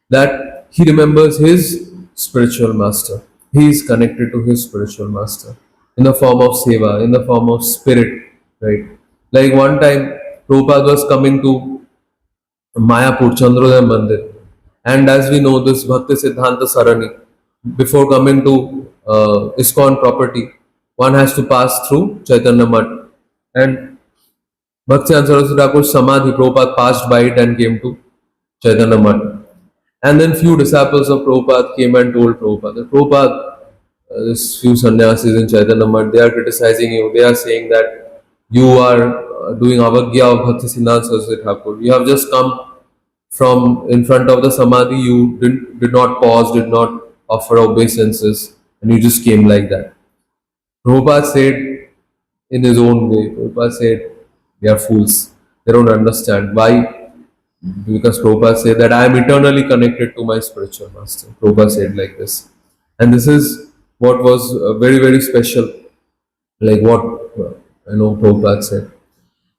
that he remembers his spiritual master. He is connected to his spiritual master in the form of seva, in the form of spirit, right? Like one time, Prabhupada was coming to Mayapur, Chandrodaya Mandir, and as we know, this Bhakti Siddhanta Sarani, before coming to ISKCON property, one has to pass through Chaitanya Math, and Bhakti Saraswati Thakur's Samadhi, Prabhupada passed by it and came to Chaitanya Math. And then few disciples of Prabhupada came and told Prabhupada that Prabhupada, this few sannyasis in Chaitanya Math, they are criticizing you. They are saying that you are doing avagya of Bhakti Siddhanta Saraswati Thakur. You have just come from in front of the Samadhi, you did not pause, did not offer obeisances, and you just came like that. Prabhupada said in his own way, Prabhupada said, they are fools. They don't understand. Why? Because Prabhupada said that I am eternally connected to my spiritual master. Prabhupada said like this. And this is what was very, very special, like what Prabhupada said.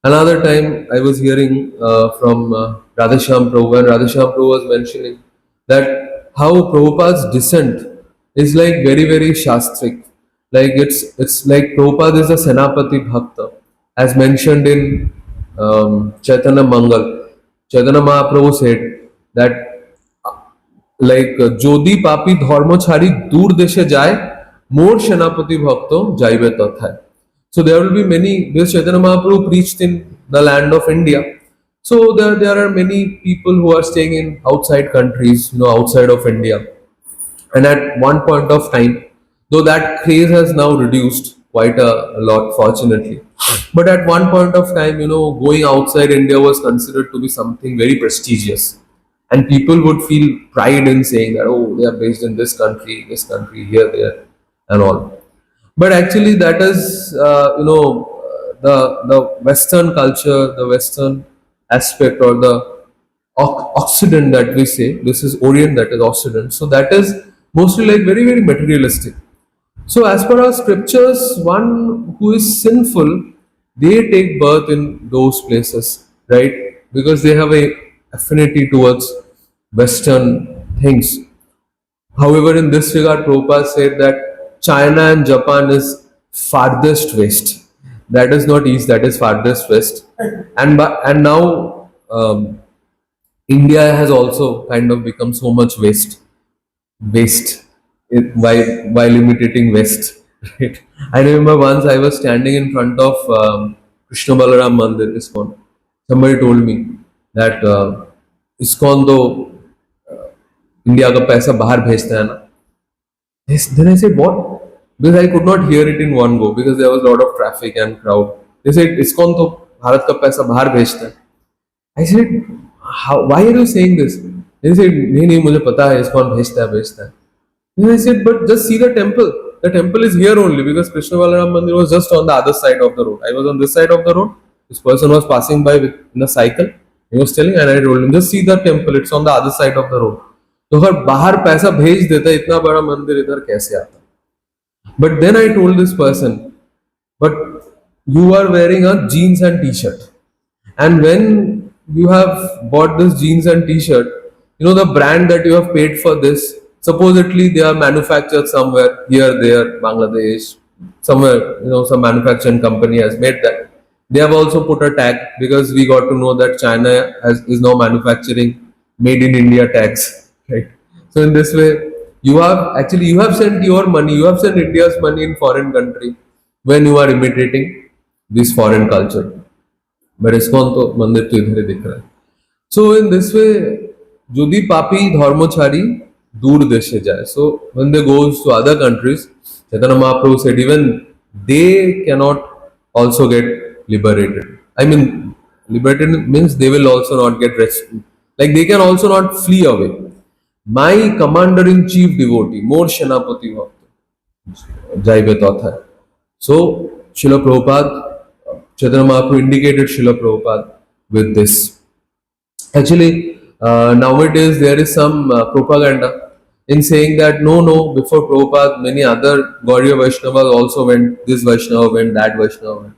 Another time I was hearing from Radhashyam Prabhu, and Radhashyam Prabhu was mentioning that how Prabhupada's descent is like very, very shastric. Like it's like Prabhupada is a Senapati Bhakta, as mentioned in Chaitanya Mangal. Chaitanya Mahaprabhu said that like Jodi Papi Dharma Chari Dur Deshe Jai, More Senapati Bhakto Jaibe Tathai. So there will be many, because Chaitanya Mahaprabhu preached in the land of India. So there are many people who are staying in outside countries, outside of India. And at one point of time, though that craze has now reduced quite a lot, fortunately. But at one point of time, going outside India was considered to be something very prestigious. And people would feel pride in saying that, oh, they are based in this country, here, there, and all. But actually, that is, the Western culture, the Western aspect, or the Occident that we say. This is Orient, that is Occident. So that is mostly like very, very materialistic. So as per our scriptures, one who is sinful, they take birth in those places, right? Because they have a affinity towards Western things. However, in this regard, Prabhupada said that China and Japan is farthest west. That is not east, that is farthest west. And now India has also kind of become so much waste while imitating West. Right? I remember once I was standing in front of Krishna Balaram Mandir, ISKCON. Somebody told me that ISKCON तो India का पैसा बाहर भेजता है ना. Then I said, what? Because I could not hear it in one go because there was a lot of traffic and crowd. They said, ISKCON तो भारत का पैसा बाहर भेजता है. I said, why are you saying this? They said, नहीं मुझे पता है ISKCON भेजता है. Then I said, but just see the temple. The temple is here only because Krishna Balaram Mandir was just on the other side of the road. I was on this side of the road. This person was passing by in a cycle. He was telling, and I told him, just see the temple. It's on the other side of the road. तो अगर बाहर पैसा भेज देता इतना बड़ा मंदिर इधर कैसे आता? But then I told this person, but you are wearing a jeans and t-shirt. And when you have bought this jeans and t-shirt, the brand that you have paid for this, supposedly they are manufactured somewhere, here, there, Bangladesh, somewhere, some manufacturing company has made that. They have also put a tag because we got to know that China is now manufacturing made in India tags, right? So in this way, you have sent your money, you have sent India's money in foreign country when you are imitating this foreign culture. But ISKCON तो मंदिर तो इधर ही दिख रहा है. So in this way, Jodi Papi Dharmachari Dur Deshe Jai. So when they goes to other countries, Chaitanya Mahaprabhu said even they cannot also get liberated. I mean, liberated means they will also not get rescued. Like they can also not flee away. My commander-in-chief devotee, more Shenapati Bhakta, Jai Betotha. So Srila Prabhupada, Chaitanya Mahaprabhu indicated Srila Prabhupada with this. Actually, nowadays there is some propaganda in saying that no, before Prabhupada, many other Gauriya Vaishnavas also went, this Vaishnava went, that Vaishnava went.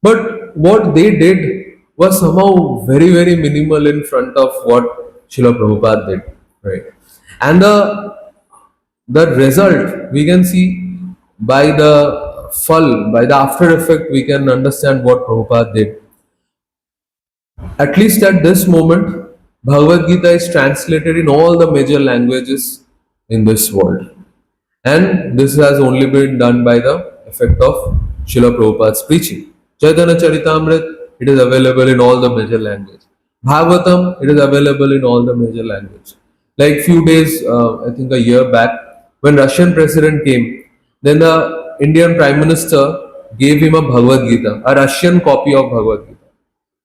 But what they did was somehow very, very minimal in front of what Srila Prabhupada did. Right? And the result we can see by the by the after effect, we can understand what Prabhupada did. At least at this moment, Bhagavad Gita is translated in all the major languages in this world. And this has only been done by the effect of Srila Prabhupada's preaching. Chaitanya Charitamrita, it is available in all the major languages. Bhagavatam, it is available in all the major languages. Like few days, I think a year back, when Russian president came, then the Indian Prime Minister gave him a Bhagavad Gita, a Russian copy of Bhagavad Gita.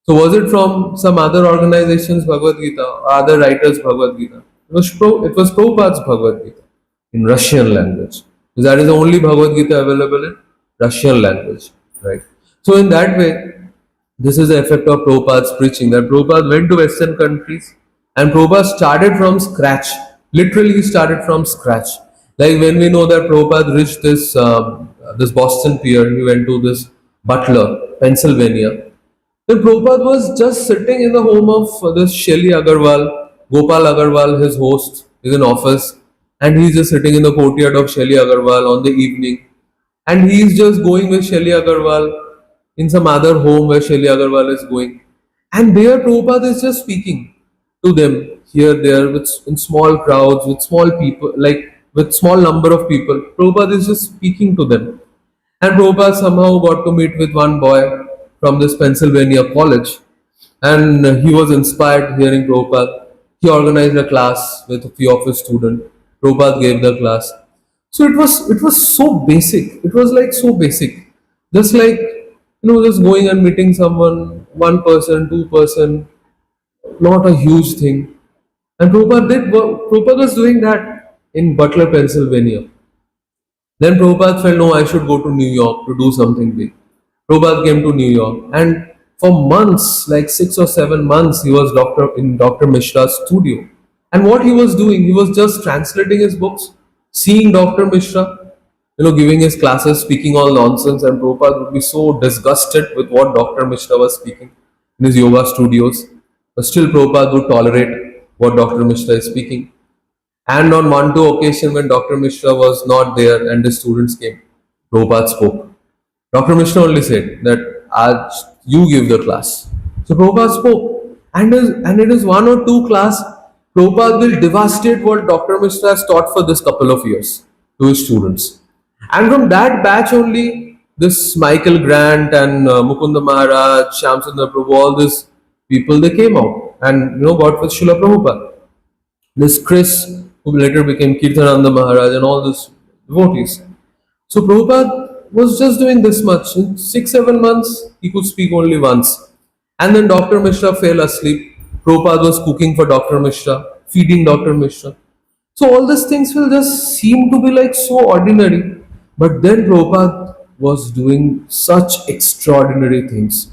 So was it from some other organizations Bhagavad Gita or other writers Bhagavad Gita? It was Prabhupada's Bhagavad Gita in Russian language. Because that is the only Bhagavad Gita available in Russian language. Right. So in that way, this is the effect of Prabhupada's preaching, that Prabhupada went to Western countries and Prabhupada started from scratch. Literally he started from scratch. Like when we know that Prabhupada reached this Boston pier, he went to this Butler, Pennsylvania. Then Prabhupada was just sitting in the home of this Shelly Agarwal, Gopal Agarwal, his host, is in office, and he's just sitting in the courtyard of Shelly Agarwal on the evening, and he's just going with Shelly Agarwal in some other home where Shelly Agarwal is going, and there Prabhupada is just speaking to them here, there, in small crowds, with small people, like with small number of people. Prabhupada is just speaking to them. And Prabhupada somehow got to meet with one boy from this Pennsylvania college, and he was inspired hearing Prabhupada. He organized a class with a few of his students. Prabhupada gave the class. So it was so basic. It was like so basic. Just like just going and meeting someone, one person, two person, not a huge thing. And Prabhupada was doing that in Butler, Pennsylvania. Then Prabhupada felt, no, I should go to New York to do something big. Prabhupada came to New York, and for months, like 6 or 7 months, he was in Dr. Mishra's studio. And what he was doing, he was just translating his books, seeing Dr. Mishra, giving his classes, speaking all nonsense, and Prabhupada would be so disgusted with what Dr. Mishra was speaking in his yoga studios. But still Prabhupada would tolerate what Dr. Mishra is speaking. And on one, two occasion when Dr. Mishra was not there and the students came, Prabhupada spoke. Dr. Mishra only said that you give the class. So Prabhupada spoke. And it is one or two class, Prabhupada will devastate what Dr. Mishra has taught for this couple of years to his students. And from that batch only, this Michael Grant and Mukunda Maharaj, Shyamsundar Prabhu, all these people, they came out and got with Srila Prabhupada. This Chris, who later became Kirtananda Maharaj, and all these devotees. So Prabhupada was just doing this much. In 6-7 months, he could speak only once. And then Dr. Mishra fell asleep. Prabhupada was cooking for Dr. Mishra, feeding Dr. Mishra. So all these things will just seem to be like so ordinary. But then Prabhupada was doing such extraordinary things.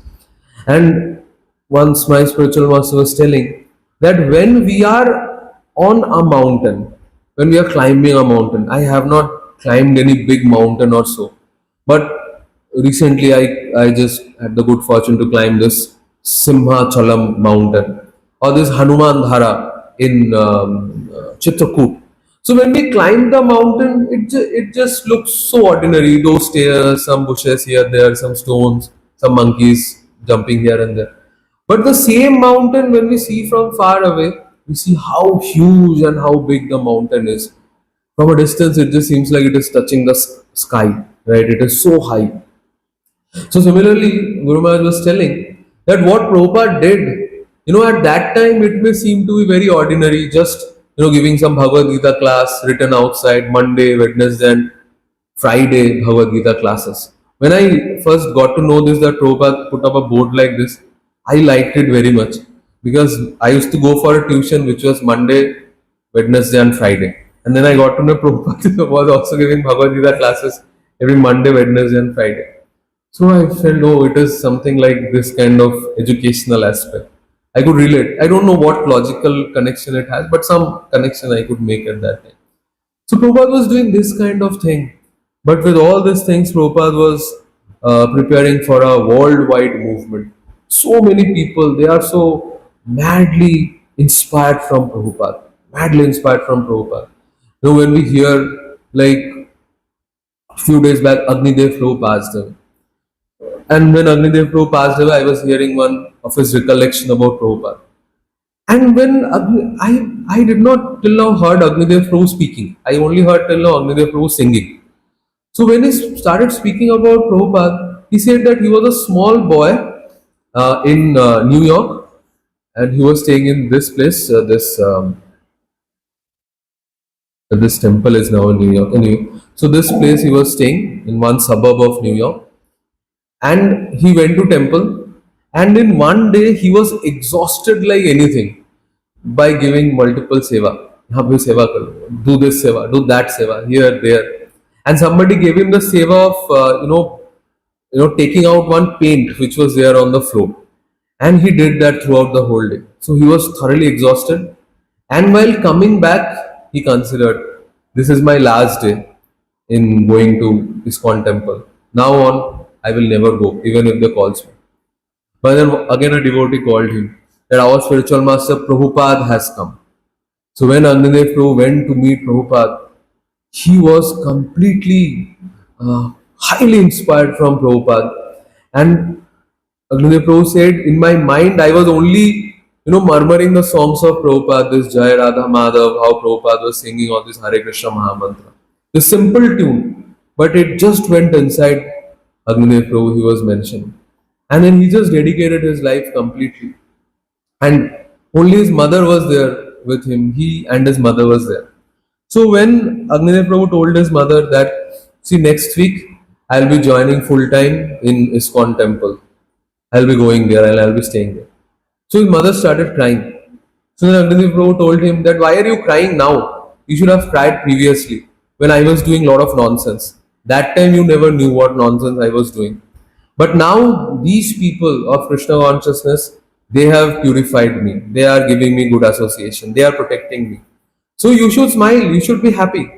And once my spiritual master was telling that when we are on a mountain, when we are climbing a mountain, I have not climbed any big mountain or so, but recently I just had the good fortune to climb this Simhachalam mountain or this Hanuman Dhara in Chitrakoot. So when we climb the mountain, it just looks so ordinary. Those stairs, some bushes here, there, some stones, some monkeys jumping here and there. But the same mountain, when we see from far away, we see how huge and how big the mountain is. From a distance, it just seems like it is touching the sky, right? It is so high. So similarly, Guru Maharaj was telling that what Prabhupada did, at that time it may seem to be very ordinary, just giving some Bhagavad Gita class written outside, Monday, Wednesday and Friday Bhagavad Gita classes. When I first got to know this, that Prabhupada put up a board like this, I liked it very much, because I used to go for a tuition which was Monday, Wednesday and Friday. And then I got to know Prabhupada was also giving Bhagavad Gita classes every Monday, Wednesday, and Friday. So I felt, oh, it is something like this kind of educational aspect. I could relate. I don't know what logical connection it has, but some connection I could make at that time. So Prabhupada was doing this kind of thing. But with all these things, Prabhupada was preparing for a worldwide movement. So many people, they are so madly inspired from Prabhupada. Madly inspired from Prabhupada. You know, when we hear, like, a few days back, Agnidev Prabhu passed away. And when Agnidev Prabhu passed away, I was hearing one of his recollection about Prabhupada. And when I did not till now heard Agnidev Prabhu speaking. I only heard till now Agnidev Prabhu singing. So when he started speaking about Prabhupada, he said that he was a small boy in New York, and he was staying in this place. This temple is now in New York. So this place he was staying in one suburb of New York, and he went to temple. And in one day he was exhausted like anything by giving multiple seva. यहाँ पे सेवा करो, do this seva, do that seva, here, there. And somebody gave him the seva of taking out one paint which was there on the floor, and he did that throughout the whole day. So he was thoroughly exhausted, and while coming back, he considered, this is my last day in going to ISKCON temple. Now on, I will never go, even if they calls me. But then again a devotee called him that our spiritual master Prabhupada has come. So when Agnidev Prabhu went to meet Prabhupada, he was completely highly inspired from Prabhupada. And Agnidev Prabhu said, in my mind, I was only murmuring the songs of Prabhupada, this Jai Radha Madhav, how Prabhupada was singing all this Hare Krishna Mahamantra. The simple tune, but it just went inside Agnidev Prabhu, he was mentioning. And then he just dedicated his life completely. And only his mother was there with him. He and his mother was there. So when Agnidev Prabhu told his mother that, see, next week I'll be joining full time in ISKCON temple. I'll be going there and I'll be staying there. So his mother started crying. So then Agnidev Prabhu told him that, why are you crying now? You should have cried previously when I was doing a lot of nonsense. That time you never knew what nonsense I was doing. But now these people of Krishna consciousness, they have purified me. They are giving me good association. They are protecting me. So you should smile. You should be happy.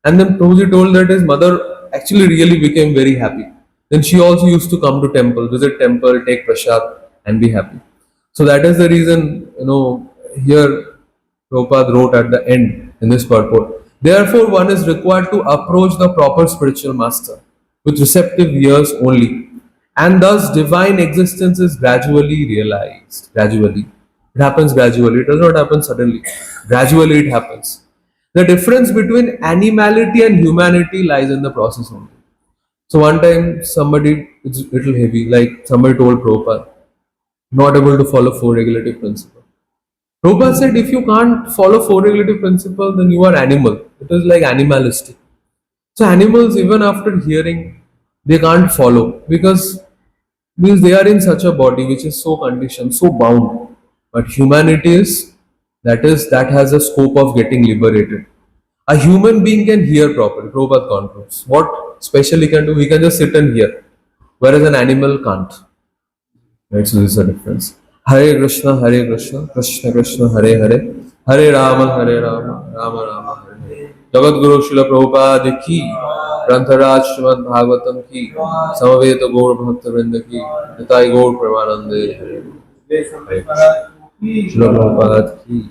And then Prabhuji told that his mother actually really became very happy. Then she also used to come to temple, visit temple, take prasad and be happy. So that is the reason, here Prabhupada wrote at the end in this purport. Therefore, one is required to approach the proper spiritual master with receptive ears only. And thus divine existence is gradually realized. Gradually. It happens gradually. It does not happen suddenly. Gradually it happens. The difference between animality and humanity lies in the process only. So one time somebody, it's a little heavy, like somebody told Prabhupada, not able to follow four regulative principle. Prabhupada said, if you can't follow four regulative principle, then you are animal. It is like animalistic. So animals, even after hearing, they can't follow because means they are in such a body which is so conditioned, so bound. But humanity is that has a scope of getting liberated. A human being can hear properly. Prabhupada concludes. What special he can do? He can just sit and hear, whereas an animal can't. Right, so this is a difference. Hare Krishna, Krishna Krishna, Hare Hare, Hare Rama, Rama Rama, Hare Hare. Jagat Guru Srila Prabhupada ki, Grantaraj Srimad Bhagavatam ki, Samaveta Gaur Bhakta Vrinda ki, Nitai Gaur Premanande, Hare Hare. Srila Prabhupada ki.